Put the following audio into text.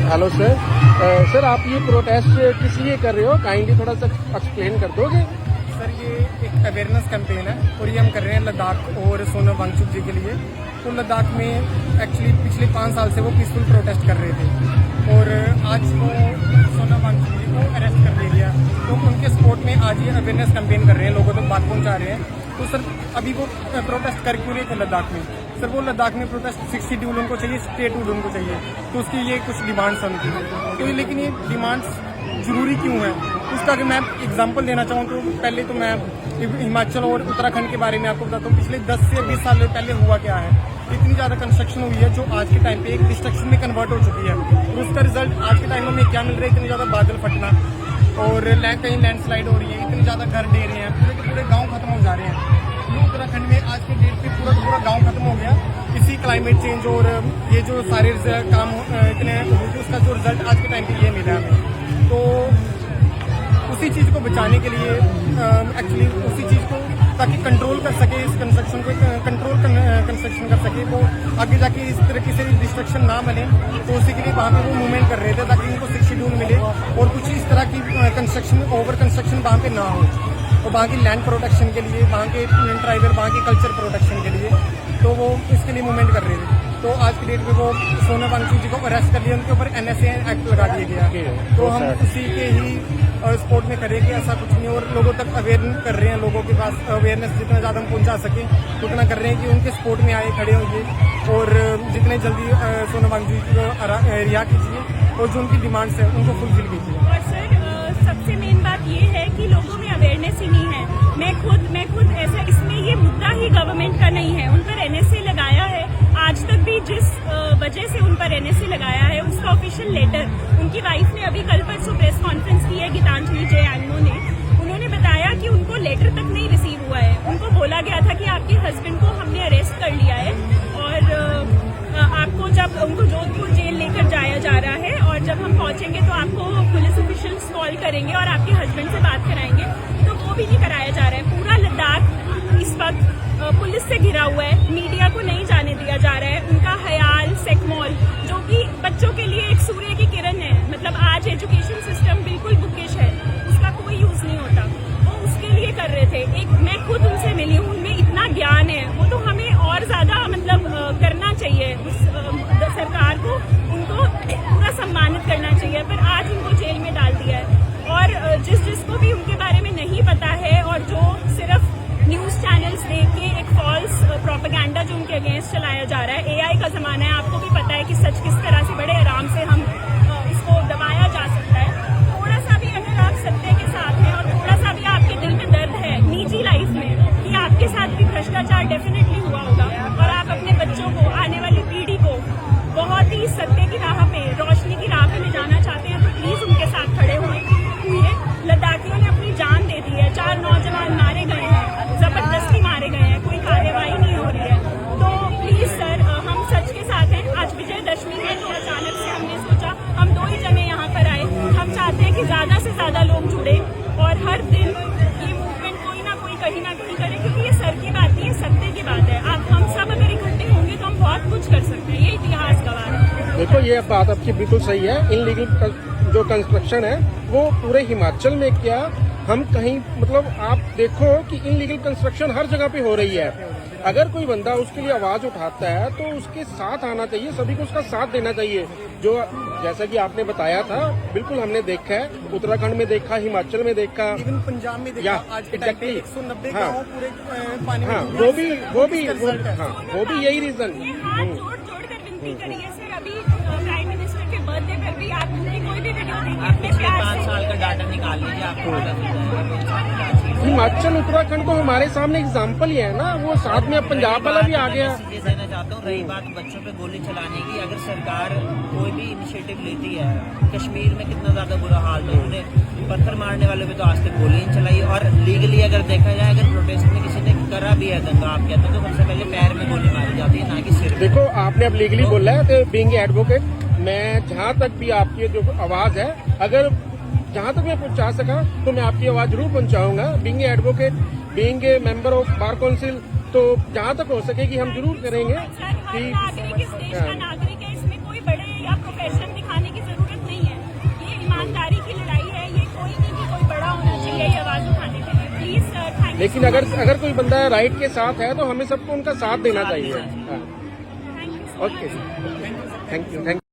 Hello sir. Sir आप ये protest किस लिए कर रहे हो, काइंडली थोड़ा सा एक्सप्लेन कर दोगे? सर ये एक अवेयरनेस कैंपेन है और ये हम कर रहे हैं लद्दाख और सोनम वांगचुक जी के लिए। तो लद्दाख में एक्चुअली पिछले 5 साल से वो पीसफुल प्रोटेस्ट कर रहे थे और आज वो सोनम वांगचुक जी को अरेस्ट कर लिया गया। तो उनके सपोर्ट में आज ये अवेयरनेस कैंपेन कर रहे हैं, लोगों तक बात पहुंचा रहे हैं। तो सर अभी वो प्रोटेस्ट कर क्यों रहे थे लद्दाख में? सर वो लद्दाख में प्रोटेस्ट 6 शेड्यूल उनको चाहिए, स्टेटहुड उनको चाहिए, तो उसकी ये कुछ डिमांड्स हैं उनकी। तो लेकिन ये डिमांड्स जरूरी क्यों है उसका अगर मैं एग्जांपल देना चाहूँ तो पहले तो मैं हिमाचल और उत्तराखंड के बारे में आपको बताता हूँ। पिछले 10 से 20 साल पहले हुआ क्या है, इतनी ज़्यादा कंस्ट्रक्शन हुई है जो आज के टाइम पे एक डिस्ट्रक्शन में कन्वर्ट हो चुकी है। और उसका रिजल्ट आज के टाइम में क्या मिल रहा है, इतनी ज़्यादा बादल फटना और कहीं लैंडस्लाइड हो रही है, इतने ज़्यादा घर दे रहे हैं, पूरे के पूरे गाँव खत्म हो जा रहे हैं। उत्तराखंड में आज के डेट पे पूरा गांव खत्म हो गया इसी क्लाइमेट चेंज और ये जो सारे काम इतने उसका जो रिजल्ट आज के टाइम पे ये मिला हमें। तो उसी चीज़ को बचाने के लिए एक्चुअली उसी चीज़ को ताकि कंट्रोल कर सके, इस कंस्ट्रक्शन को कंस्ट्रक्शन कर सके, वो आगे जाके इस तरह से डिस्ट्रक्शन ना बने। तो उसी के लिए वहाँ पे वो मूवमेंट कर रहे थे ताकि उनको 6 शेड्यूल मिले और कुछ इस तरह की कंस्ट्रक्शन ओवर कंस्ट्रक्शन वहाँ पे ना हो। और वहाँ की लैंड प्रोटेक्शन के लिए, वहाँ के ट्राइबल, वहाँ की कल्चर प्रोटेक्शन के लिए तो वो इसके लिए मूवमेंट कर रहे थे। तो आज की डेट में वो सोनम वांगचुक जी को अरेस्ट कर लिया, उनके ऊपर NSA एक्ट लगा दिया गया। तो हम उसी के ही सपोर्ट में करें कि ऐसा कुछ नहीं, और लोगों तक अवेयर कर रहे हैं, लोगों के पास अवेयरनेस जितना ज़्यादा हम पहुँचा सकें उतना कर रहे हैं कि उनके सपोर्ट में आए, खड़े होइए और जितने जल्दी सोनम वांगचुक जी को रिहा कीजिए और जो उनकी डिमांड्स है उनको फुलफिल कीजिए। और सर सबसे मेन बात ये है कि लोगों में अवेयरनेस ही नहीं है। मैं खुद ऐसा, इसमें ये मुद्दा ही गवर्नमेंट का नहीं है, उन पर NSA लगाया है। आज तक भी जिस वजह से उन पर NSA लगाया है उसका ऑफिशियल लेटर उनकी वाइफ ने अभी कल परसों प्रेस कॉन्फ्रेंस की है, गीतांजलि जयानों ने। उन्होंने बताया कि उनको लेटर तक नहीं रिसीव हुआ है। उनको बोला गया था कि आपके हस्बैंड को हमने अरेस्ट कर लिया है और आपको जब उनको जोधपुर जेल लेकर जाया जा रहा है और जब हम पहुंचेंगे तो आपको पुलिस ऑफिशियल्स कॉल करेंगे और आपके हस्बैंड से बात कराएंगे, तो वो भी नहीं कराया जा रहा है। पूरा लद्दाख इस वक्त पुलिस से घिरा हुआ है, मीडिया को नहीं जाने दिया जा रहा है। उनका हयाल सेकमॉल जो कि बच्चों के लिए एक सूर्य की किरण है, मतलब आज एजुकेशन सिस्टम बिल्कुल बुकिश है, उसका कोई यूज नहीं होता, वो उसके लिए कर रहे थे। मैं खुद उनसे मिली हूँ, उनमें इतना ज्ञान है, वो तो हमें और ज्यादा मतलब करना चाहिए उस सरकार को, उनको पूरा सम्मानित करना चाहिए, पर आज उनको जेल में डाल दिया है। और जिसको भी उनके बारे में नहीं पता है और जो सिर्फ न्यूज चैनल्स देख के एक फॉल्स प्रोपेगेंडा जो उनके अगेंस्ट चलाया जा रहा है। AI का जमाना है, आपको भी पता है कि सच किस तरह से बड़े आराम से हम इसको दबाया जा सकता है। थोड़ा सा भी अगर आप सत्य के साथ हैं और थोड़ा सा भी आपके दिल में दर्द है निजी लाइफ में कि आपके साथ भी भ्रष्टाचार डेफिनेटली हुआ होगा और आप अपने बच्चों को, आने वाली पीढ़ी को बहुत ही सत्य की राह पे, रोशनी की राह पे ले जाना चाहते हैं, तो प्लीज उनके साथ खड़े हुए। लद्दाखियों ने अपनी जान दे दी है, 4 नौजवान मारे गए हैं, जबरदस्ती मारे गए हैं, कोई कार्यवाही नहीं हो रही है। तो प्लीज सर हम सच के साथ हैं। आज विजयदशमी है तो अचानक से हमने सोचा हम 2 ही जने यहाँ पर आए। हम चाहते हैं कि ज्यादा से ज्यादा लोग जुड़े और हर दिन ये मूवमेंट कोई ना कोई कहीं ना कहीं करे, क्योंकि ये सर की बात नहीं है, सत्य की बात है। आप हम सब अगर इकट्ठे होंगे तो हम बहुत कुछ कर सकते हैं, ये इतिहास गवाह है। देखो ये बात आपकी बिल्कुल सही है। इनलीगल जो कंस्ट्रक्शन है वो पूरे हिमाचल में क्या, हम कहीं मतलब आप देखो कि इनलीगल कंस्ट्रक्शन हर जगह पे हो रही है। अगर कोई बंदा उसके लिए आवाज उठाता है तो उसके साथ आना चाहिए, सभी को उसका साथ देना चाहिए। जो जैसा कि आपने बताया था, बिल्कुल हमने देखा है, उत्तराखंड में देखा, हिमाचल में देखा, इवन पंजाब में देखा। आज के टाइम पे 190 गांव पूरे पानी में, वो भी यही रीजन। हाथ जोड़ कर विनती करी है सर। अभी प्राइम मिनिस्टर के बर्थडे पर भी आप कोई भी वीडियो देखिए, 5 साल का डाटा निकाल लीजिए, आपको हिमाचल उत्तराखंड को हमारे सामने एग्जाम्पल ही है ना, वो साथ में पंजाब वाला भी आ गया। ये कहना चाहता हूँ, रही बात बच्चों पे गोली चलाने की, अगर सरकार कोई भी इनिशिएटिव लेती है, कश्मीर में कितना ज्यादा बुरा हाल था, उन्होंने पत्थर मारने वाले पे तो आज तक गोली नहीं चलाई। और लीगली अगर देखा जाए, अगर प्रोटेस्ट में किसी ने करा भी है दंगा, आप कहते हो तो सबसे पहले पैर में गोली मारी जाती है, ना कि सिर। देखो आपने अब लीगली बोला है, तो बीइंग एडवोकेट मैं जहाँ तक भी आपकी जो आवाज है, अगर जहाँ तक मैं पहुँचा सका तो मैं आपकी आवाज जरूर पहुँचाऊंगा। Being advocate, being a member of bar council, तो जहाँ तक हो सकेगी हम जरूर करेंगे कि नागरिक, इस देश का नागरिक है, इसमें कोई बड़े या प्रोफेशन दिखाने की जरूरत लेकिन अगर कोई बंदा राइट के साथ है तो हमें सबको उनका साथ देना चाहिए। हाँ, thank you so much. Okay, thank you.